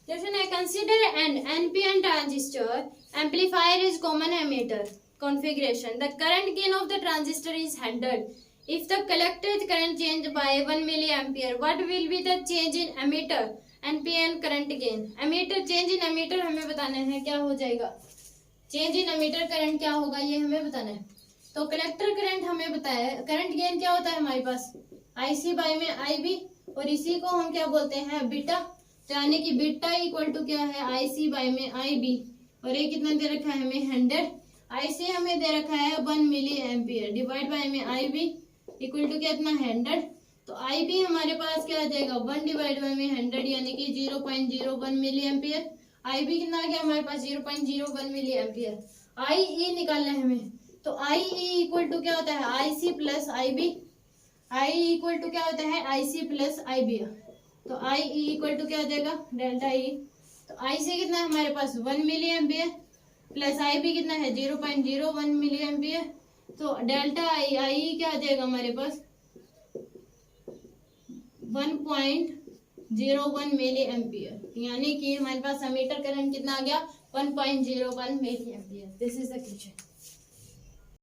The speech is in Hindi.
Question है, consider an NPN transistor amplifier is common emitter configuration. The current gain of the transistor is 100. If the collected current change by 1 milliampere, what will be the change in emitter NPN current gain? emitter change in emitter हमें बताना है, क्या हो जाएगा चेंज इन emitter करंट क्या होगा ये हमें बताना है। तो कलेक्टर करंट हमें बताया, करंट गेन क्या होता है हमारे पास IC बाय में IB, और इसी को हम क्या बोलते हैं बीटा, तो यानी कि बीटा इक्वल टू क्या है IC बाय में IB, और ये कितना दे रखा है हमें 100, IC हमें दे रखा है 1 मिली एम्पियर, डिवाइड बाय में IB इक्वल टू कितना 100, तो IB हमारे पास क्या आ जाएगा 1 डिवाइड बाय में 100 यानी कि 0.01 मिली एम्पियर। IB कितना आ गया हमारे पास 0.01 मिली एम्पियर। IE निकालना है हमें, तो IE इक्वल टू क्या होता है IC plus IB, IE equal to क्या होता है IC प्लस IB, तो IE इक्वल टू क्या हो जाएगा डेल्टा E, तो IC कितना है हमारे पास 1 मिली एम्पियर प्लस IB कितना है 0.01 मिली एम्पियर, तो डेल्टा IE क्या आ जाएगा हमारे पास 1.01 मिली एम्पियर, यानी कि हमारे पास एमीटर करंट कितना आ गया 1.01 milliampere. This is the question.